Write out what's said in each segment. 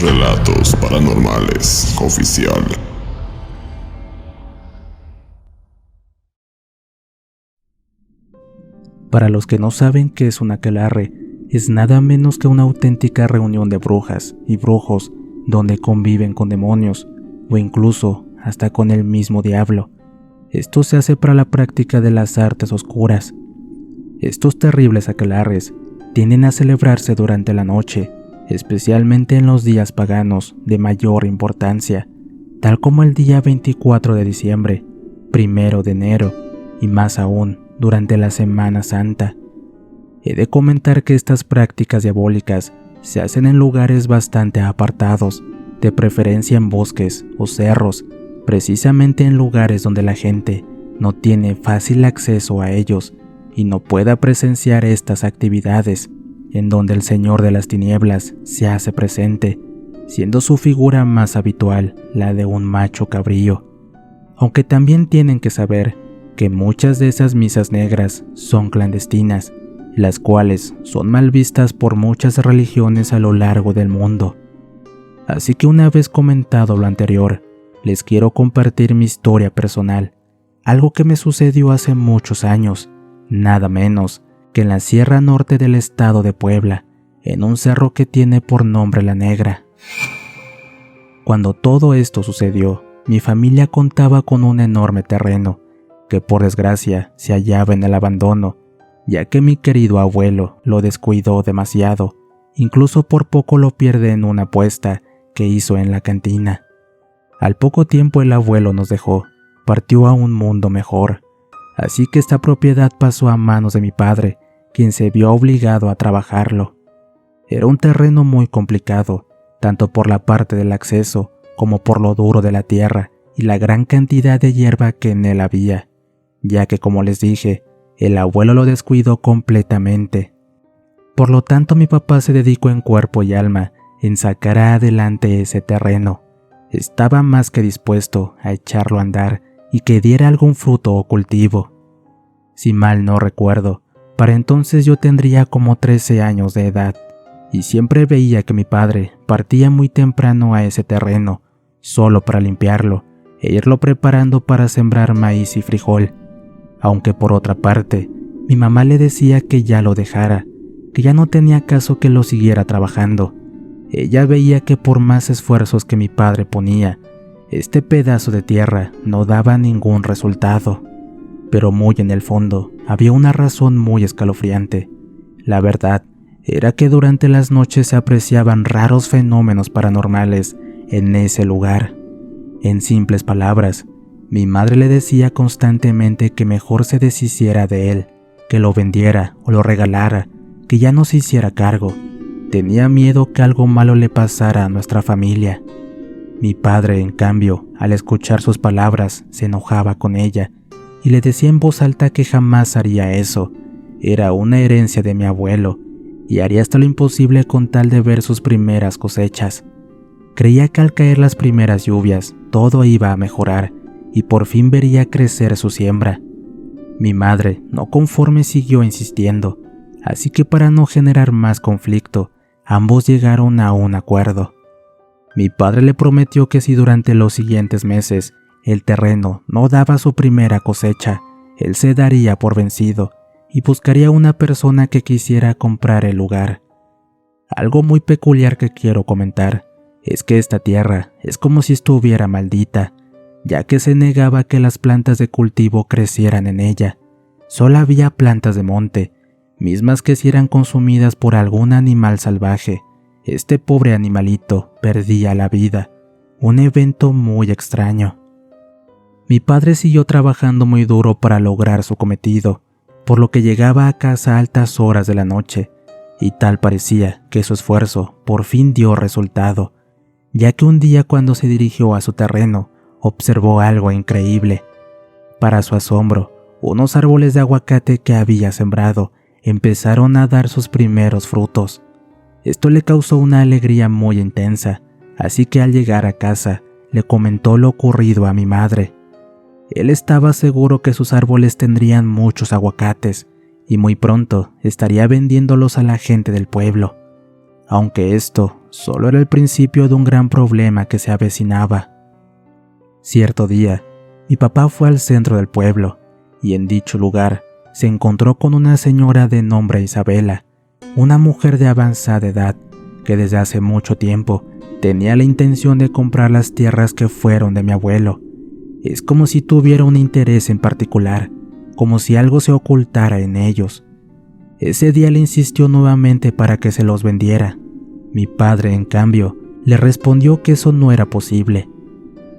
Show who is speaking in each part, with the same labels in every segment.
Speaker 1: Relatos Paranormales Oficial.
Speaker 2: Para los que no saben qué es un aquelarre, es nada menos que una auténtica reunión de brujas y brujos donde conviven con demonios o incluso hasta con el mismo diablo. Esto se hace para la práctica de las artes oscuras. Estos terribles aquelarres tienden a celebrarse durante la noche, especialmente en los días paganos de mayor importancia, tal como el día 24 de diciembre, 1 de enero y más aún durante la Semana Santa. He de comentar que estas prácticas diabólicas se hacen en lugares bastante apartados, de preferencia en bosques o cerros, precisamente en lugares donde la gente no tiene fácil acceso a ellos y no pueda presenciar estas actividades, en donde el Señor de las Tinieblas se hace presente, siendo su figura más habitual la de un macho cabrío. Aunque también tienen que saber que muchas de esas misas negras son clandestinas, las cuales son mal vistas por muchas religiones a lo largo del mundo. Así que una vez comentado lo anterior, les quiero compartir mi historia personal, algo que me sucedió hace muchos años, nada menos que en la Sierra Norte del estado de Puebla, en un cerro que tiene por nombre La Negra. Cuando todo esto sucedió, mi familia contaba con un enorme terreno, que por desgracia se hallaba en el abandono, ya que mi querido abuelo lo descuidó demasiado, incluso por poco lo pierde en una apuesta que hizo en la cantina. Al poco tiempo el abuelo nos dejó, partió a un mundo mejor, así que esta propiedad pasó a manos de mi padre, quien se vio obligado a trabajarlo. Era un terreno muy complicado, tanto por la parte del acceso como por lo duro de la tierra y la gran cantidad de hierba que en él había, ya que, como les dije, el abuelo lo descuidó completamente. Por lo tanto, mi papá se dedicó en cuerpo y alma en sacar adelante ese terreno. Estaba más que dispuesto a echarlo a andar y que diera algún fruto o cultivo. Si mal no recuerdo, para entonces yo tendría como 13 años de edad, y siempre veía que mi padre partía muy temprano a ese terreno, solo para limpiarlo e irlo preparando para sembrar maíz y frijol. Aunque por otra parte, mi mamá le decía que ya lo dejara, que ya no tenía caso que lo siguiera trabajando. Ella veía que por más esfuerzos que mi padre ponía, este pedazo de tierra no daba ningún resultado. Pero muy en el fondo había una razón muy escalofriante. La verdad era que durante las noches se apreciaban raros fenómenos paranormales en ese lugar. En simples palabras, mi madre le decía constantemente que mejor se deshiciera de él, que lo vendiera o lo regalara, que ya no se hiciera cargo. Tenía miedo que algo malo le pasara a nuestra familia. Mi padre, en cambio, al escuchar sus palabras, se enojaba con ella y le decía en voz alta que jamás haría eso. Era una herencia de mi abuelo y haría hasta lo imposible con tal de ver sus primeras cosechas. Creía que al caer las primeras lluvias, todo iba a mejorar y por fin vería crecer su siembra. Mi madre, no conforme, siguió insistiendo, así que para no generar más conflicto, ambos llegaron a un acuerdo. Mi padre le prometió que si durante los siguientes meses el terreno no daba su primera cosecha, él se daría por vencido y buscaría una persona que quisiera comprar el lugar. Algo muy peculiar que quiero comentar es que esta tierra es como si estuviera maldita, ya que se negaba que las plantas de cultivo crecieran en ella. Solo había plantas de monte, mismas que si eran consumidas por algún animal salvaje, este pobre animalito perdía la vida. Un evento muy extraño. Mi padre siguió trabajando muy duro para lograr su cometido, por lo que llegaba a casa a altas horas de la noche, y tal parecía que su esfuerzo por fin dio resultado, ya que un día cuando se dirigió a su terreno, observó algo increíble. Para su asombro, unos árboles de aguacate que había sembrado empezaron a dar sus primeros frutos. Esto le causó una alegría muy intensa, así que al llegar a casa, le comentó lo ocurrido a mi madre. Él estaba seguro que sus árboles tendrían muchos aguacates, y muy pronto estaría vendiéndolos a la gente del pueblo. aunque esto solo era el principio de un gran problema que se avecinaba. Cierto día, mi papá fue al centro del pueblo y en dicho lugar se encontró con una señora de nombre Isabela, una mujer de avanzada edad que desde hace mucho tiempo tenía la intención de comprar las tierras que fueron de mi abuelo. Es como si tuviera un interés en particular, como si algo se ocultara en ellos. Ese día le insistió nuevamente para que se los vendiera. Mi padre, en cambio, le respondió que eso no era posible.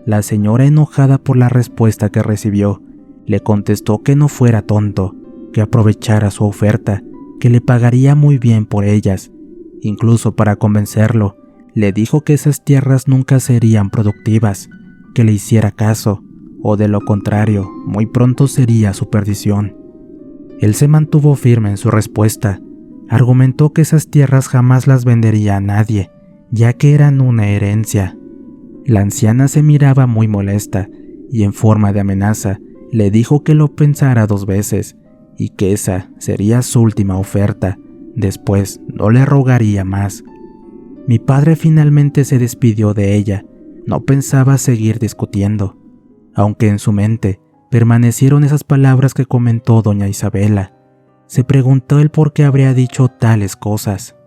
Speaker 2: La señora, enojada por la respuesta que recibió, le contestó que no fuera tonto, que aprovechara su oferta, que le pagaría muy bien por ellas. Incluso para convencerlo, le dijo que esas tierras nunca serían productivas, que le hiciera caso, o de lo contrario, muy pronto sería su perdición. Él se mantuvo firme en su respuesta. Argumentó que esas tierras jamás las vendería a nadie, ya que eran una herencia. La anciana se miraba muy molesta y en forma de amenaza le dijo que lo pensara 2 veces y que esa sería su última oferta. Después no le rogaría más. Mi padre finalmente se despidió de ella. No pensaba seguir discutiendo, aunque en su mente permanecieron esas palabras que comentó doña Isabela. Se preguntó el por qué habría dicho tales cosas.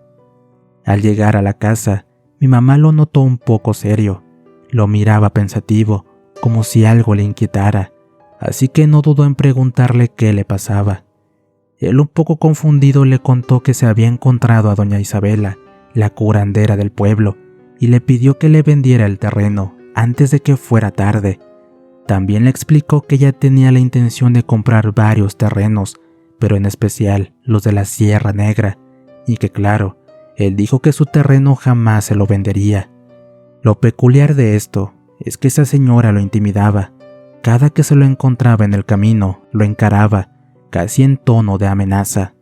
Speaker 2: Al llegar a la casa, mi mamá lo notó un poco serio. Lo miraba pensativo, como si algo le inquietara, así que no dudó en preguntarle qué le pasaba. Él, un poco confundido, le contó que se había encontrado a doña Isabela, la curandera del pueblo, y le pidió que le vendiera el terreno antes de que fuera tarde. También le explicó que ella tenía la intención de comprar varios terrenos, pero en especial los de la Sierra Negra, y que claro, él dijo que su terreno jamás se lo vendería. Lo peculiar de esto es que esa señora lo intimidaba. Cada que se lo encontraba en el camino, lo encaraba, casi en tono de amenaza.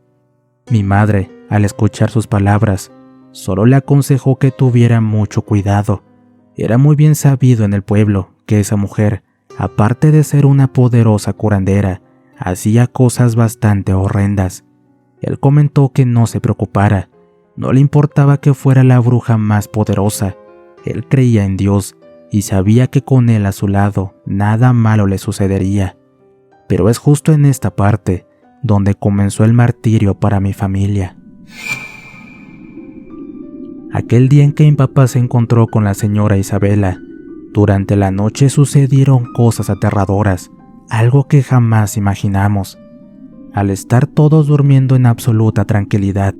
Speaker 2: Mi madre, al escuchar sus palabras, solo le aconsejó que tuviera mucho cuidado. Era muy bien sabido en el pueblo que esa mujer, aparte de ser una poderosa curandera, hacía cosas bastante horrendas. Él comentó que no se preocupara, no le importaba que fuera la bruja más poderosa. Él creía en Dios y sabía que con él a su lado nada malo le sucedería. Pero es justo en esta parte donde comenzó el martirio para mi familia. Aquel día en que mi papá se encontró con la señora Isabela, durante la noche sucedieron cosas aterradoras, algo que jamás imaginamos. Al estar todos durmiendo en absoluta tranquilidad,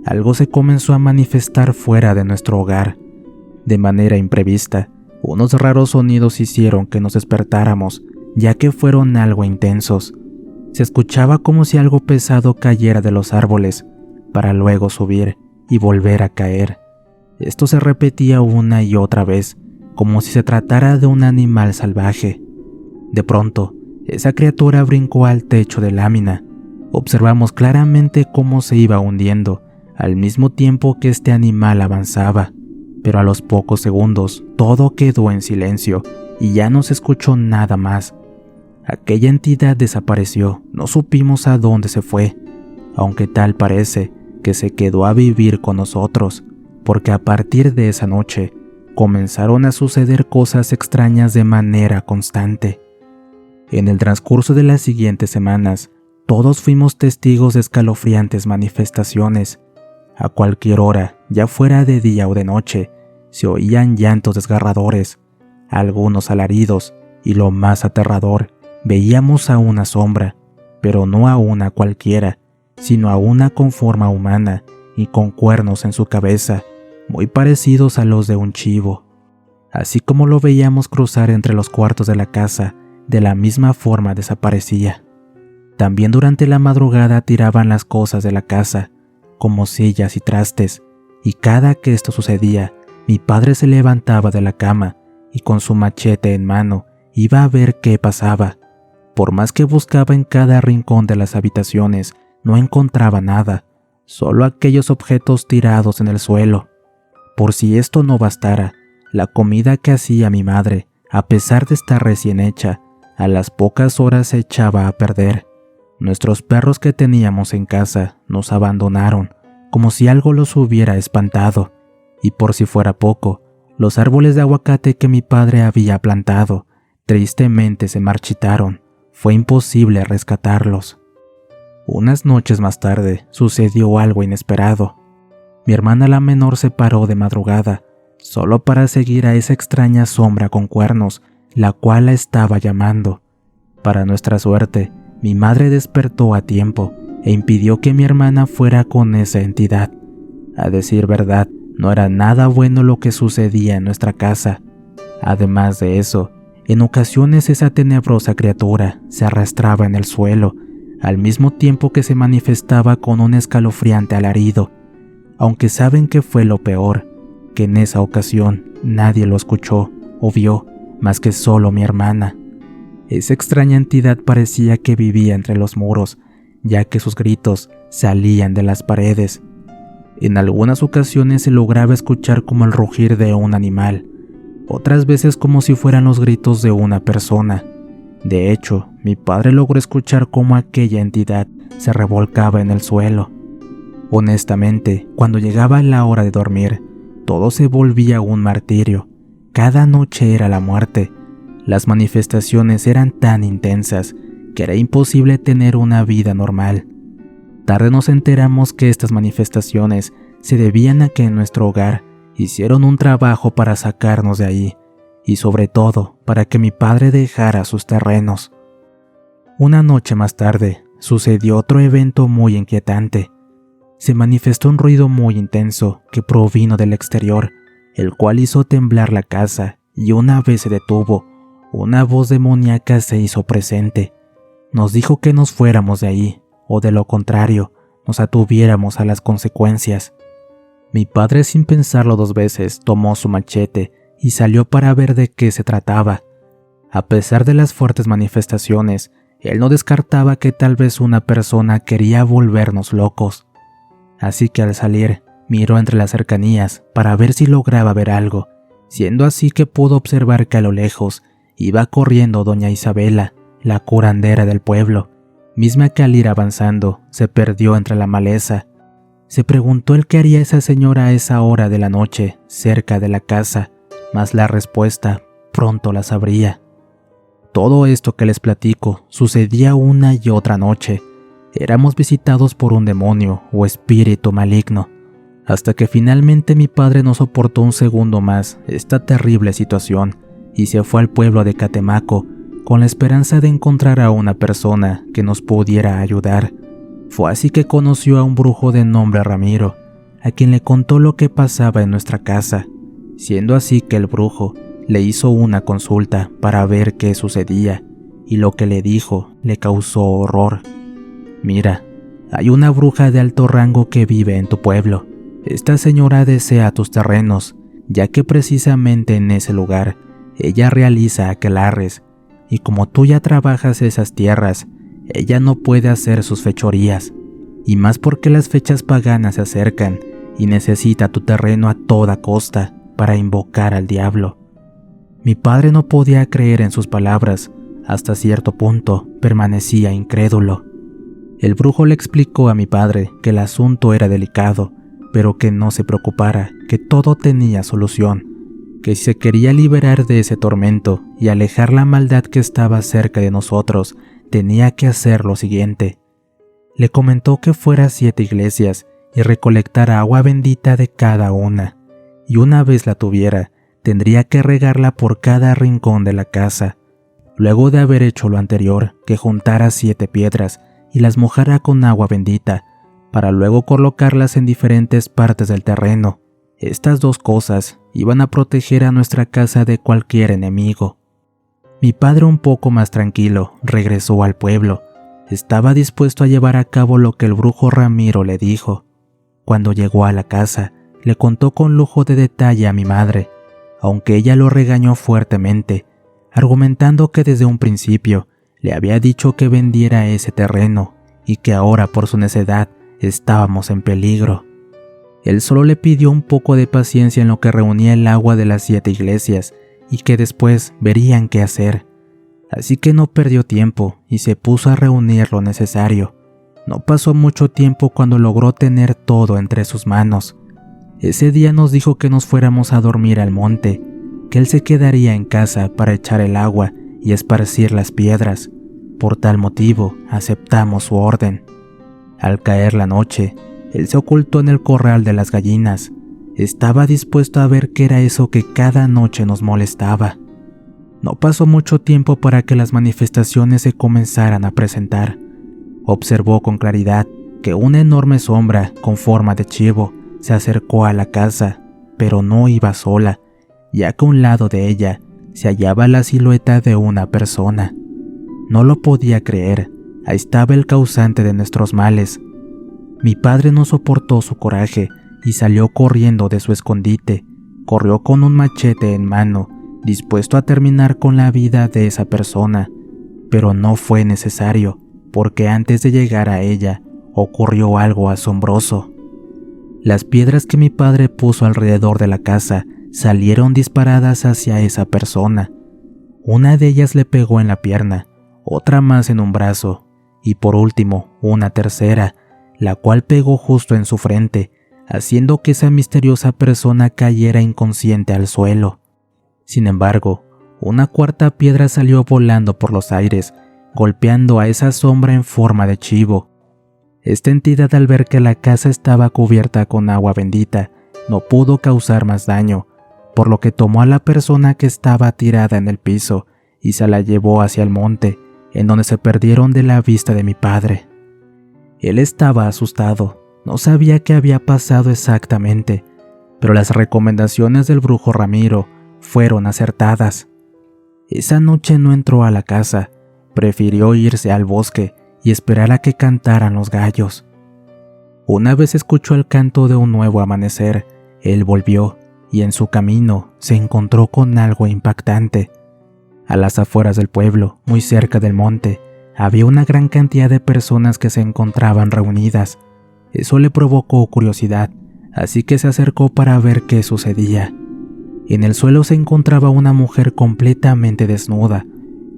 Speaker 2: algo se comenzó a manifestar fuera de nuestro hogar. De manera imprevista, unos raros sonidos hicieron que nos despertáramos, ya que fueron algo intensos. Se escuchaba como si algo pesado cayera de los árboles, para luego subir y volver a caer. Esto se repetía una y otra vez, como si se tratara de un animal salvaje. De pronto, esa criatura brincó al techo de lámina. Observamos claramente cómo se iba hundiendo, al mismo tiempo que este animal avanzaba. Pero a los pocos segundos, todo quedó en silencio y ya no se escuchó nada más. Aquella entidad desapareció, no supimos a dónde se fue, aunque tal parece que se quedó a vivir con nosotros, porque a partir de esa noche comenzaron a suceder cosas extrañas de manera constante. En el transcurso de las siguientes semanas, todos fuimos testigos de escalofriantes manifestaciones. A cualquier hora, ya fuera de día o de noche, se oían llantos desgarradores, algunos alaridos, y lo más aterrador, veíamos a una sombra, pero no a una cualquiera, sino a una con forma humana y con cuernos en su cabeza, muy parecidos a los de un chivo. Así como lo veíamos cruzar entre los cuartos de la casa, de la misma forma desaparecía. También durante la madrugada tiraban las cosas de la casa, como sillas y trastes, y cada que esto sucedía, mi padre se levantaba de la cama y con su machete en mano iba a ver qué pasaba. Por más que buscaba en cada rincón de las habitaciones, no encontraba nada, solo aquellos objetos tirados en el suelo. Por si esto no bastara, la comida que hacía mi madre, a pesar de estar recién hecha, a las pocas horas se echaba a perder. Nuestros perros que teníamos en casa nos abandonaron, como si algo los hubiera espantado, y por si fuera poco, los árboles de aguacate que mi padre había plantado tristemente se marchitaron. Fue imposible rescatarlos. Unas noches más tarde sucedió algo inesperado. Mi hermana la menor se paró de madrugada, solo para seguir a esa extraña sombra con cuernos, la cual la estaba llamando. Para nuestra suerte, mi madre despertó a tiempo e impidió que mi hermana fuera con esa entidad. A decir verdad, no era nada bueno lo que sucedía en nuestra casa. Además de eso, en ocasiones esa tenebrosa criatura se arrastraba en el suelo, al mismo tiempo que se manifestaba con un escalofriante alarido. Aunque saben que fue lo peor, que en esa ocasión nadie lo escuchó o vio, más que solo mi hermana. Esa extraña entidad parecía que vivía entre los muros, ya que sus gritos salían de las paredes. En algunas ocasiones se lograba escuchar como el rugir de un animal, otras veces como si fueran los gritos de una persona. De hecho, mi padre logró escuchar cómo aquella entidad se revolcaba en el suelo. Honestamente, cuando llegaba la hora de dormir, todo se volvía un martirio. Cada noche era la muerte. Las manifestaciones eran tan intensas que era imposible tener una vida normal. Tarde nos enteramos que estas manifestaciones se debían a que en nuestro hogar hicieron un trabajo para sacarnos de ahí, y sobre todo para que mi padre dejara sus terrenos. Una noche más tarde sucedió otro evento muy inquietante. Se manifestó un ruido muy intenso que provino del exterior, el cual hizo temblar la casa, y una vez se detuvo, una voz demoníaca se hizo presente. Nos dijo que nos fuéramos de ahí, o de lo contrario, nos atuviéramos a las consecuencias. Mi padre, sin pensarlo dos veces, tomó su machete y salió para ver de qué se trataba. A pesar de las fuertes manifestaciones, él no descartaba que tal vez una persona quería volvernos locos. Así que al salir, miró entre las cercanías para ver si lograba ver algo, siendo así que pudo observar que a lo lejos iba corriendo doña Isabela, la curandera del pueblo, misma que al ir avanzando se perdió entre la maleza. Se preguntó el qué haría esa señora a esa hora de la noche, cerca de la casa, mas la respuesta pronto la sabría. Todo esto que les platico sucedía una y otra noche. Éramos visitados por un demonio o espíritu maligno, hasta que finalmente mi padre no soportó un segundo más esta terrible situación y se fue al pueblo de Catemaco con la esperanza de encontrar a una persona que nos pudiera ayudar. Fue así que conoció a un brujo de nombre Ramiro, a quien le contó lo que pasaba en nuestra casa, siendo así que el brujo le hizo una consulta para ver qué sucedía, y lo que le dijo le causó horror. Mira, hay una bruja de alto rango que vive en tu pueblo. Esta señora desea tus terrenos, ya que precisamente en ese lugar ella realiza aquelarres, y como tú ya trabajas esas tierras, ella no puede hacer sus fechorías, y más porque las fechas paganas se acercan y necesita tu terreno a toda costa para invocar al diablo. Mi padre no podía creer en sus palabras, hasta cierto punto permanecía incrédulo. El brujo le explicó a mi padre que el asunto era delicado, pero que no se preocupara, que todo tenía solución, que si se quería liberar de ese tormento y alejar la maldad que estaba cerca de nosotros, tenía que hacer lo siguiente. Le comentó que fuera a 7 iglesias y recolectara agua bendita de cada una, y una vez la tuviera, tendría que regarla por cada rincón de la casa. Luego de haber hecho lo anterior, que juntara 7 piedras y las mojara con agua bendita, para luego colocarlas en diferentes partes del terreno. Estas 2 cosas iban a proteger a nuestra casa de cualquier enemigo. Mi padre, un poco más tranquilo, regresó al pueblo. Estaba dispuesto a llevar a cabo lo que el brujo Ramiro le dijo. Cuando llegó a la casa, le contó con lujo de detalle a mi madre, aunque ella lo regañó fuertemente, argumentando que desde un principio le había dicho que vendiera ese terreno y que ahora por su necedad estábamos en peligro. Él solo le pidió un poco de paciencia en lo que reunía el agua de las 7 iglesias y que después verían qué hacer. Así que no perdió tiempo y se puso a reunir lo necesario. No pasó mucho tiempo cuando logró tener todo entre sus manos. Ese día nos dijo que nos fuéramos a dormir al monte, que él se quedaría en casa para echar el agua y esparcir las piedras. Por tal motivo, aceptamos su orden. Al caer la noche, él se ocultó en el corral de las gallinas. Estaba dispuesto a ver qué era eso que cada noche nos molestaba. No pasó mucho tiempo para que las manifestaciones se comenzaran a presentar. Observó con claridad que una enorme sombra con forma de chivo se acercó a la casa, pero no iba sola, ya que a un lado de ella se hallaba la silueta de una persona. No lo podía creer, ahí estaba el causante de nuestros males. Mi padre no soportó su coraje y salió corriendo de su escondite. Corrió con un machete en mano, dispuesto a terminar con la vida de esa persona, pero no fue necesario, porque antes de llegar a ella, ocurrió algo asombroso. Las piedras que mi padre puso alrededor de la casa salieron disparadas hacia esa persona. Una de ellas le pegó en la pierna, otra más en un brazo, y por último, una tercera, la cual pegó justo en su frente, haciendo que esa misteriosa persona cayera inconsciente al suelo. Sin embargo, una cuarta piedra salió volando por los aires, golpeando a esa sombra en forma de chivo. Esta entidad, al ver que la casa estaba cubierta con agua bendita, no pudo causar más daño, por lo que tomó a la persona que estaba tirada en el piso y se la llevó hacia el monte, en donde se perdieron de la vista de mi padre. Él estaba asustado, no sabía qué había pasado exactamente, pero las recomendaciones del brujo Ramiro fueron acertadas. Esa noche no entró a la casa, prefirió irse al bosque y esperar a que cantaran los gallos. Una vez escuchó el canto de un nuevo amanecer, él volvió y en su camino se encontró con algo impactante. A las afueras del pueblo, muy cerca del monte, había una gran cantidad de personas que se encontraban reunidas. Eso le provocó curiosidad, así que se acercó para ver qué sucedía. En el suelo se encontraba una mujer completamente desnuda,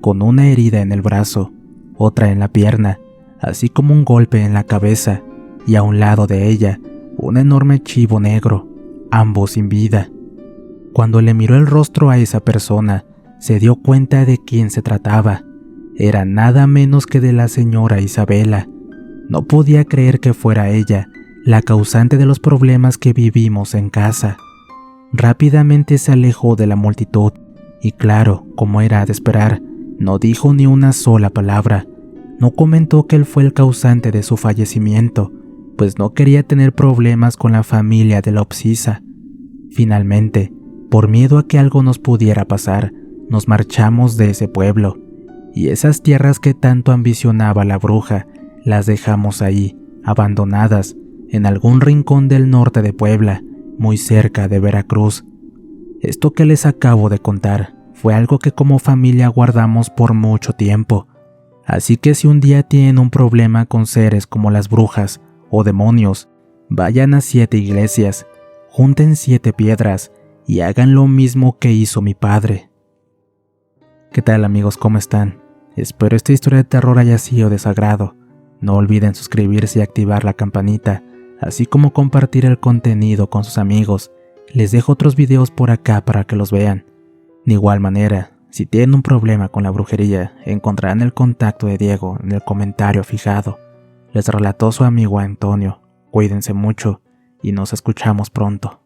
Speaker 2: con una herida en el brazo, otra en la pierna, así como un golpe en la cabeza, y a un lado de ella, un enorme chivo negro, ambos sin vida. Cuando le miró el rostro a esa persona, se dio cuenta de quién se trataba. Era nada menos que de la señora Isabela. No podía creer que fuera ella, la causante de los problemas que vivimos en casa. Rápidamente se alejó de la multitud, y claro, como era de esperar, no dijo ni una sola palabra. No comentó que él fue el causante de su fallecimiento, pues no quería tener problemas con la familia de la Obsisa. Finalmente, por miedo a que algo nos pudiera pasar, nos marchamos de ese pueblo, y esas tierras que tanto ambicionaba la bruja, las dejamos ahí, abandonadas, en algún rincón del norte de Puebla, muy cerca de Veracruz. Esto que les acabo de contar fue algo que como familia guardamos por mucho tiempo, así que si un día tienen un problema con seres como las brujas o demonios, vayan a 7 iglesias, junten 7 piedras y hagan lo mismo que hizo mi padre. ¿Qué tal amigos? ¿Cómo están? Espero esta historia de terror haya sido de su agrado. No olviden suscribirse y activar la campanita, así como compartir el contenido con sus amigos. Les dejo otros videos por acá para que los vean. De igual manera, si tienen un problema con la brujería, encontrarán el contacto de Diego en el comentario fijado. Les relató su amigo Antonio. Cuídense mucho y nos escuchamos pronto.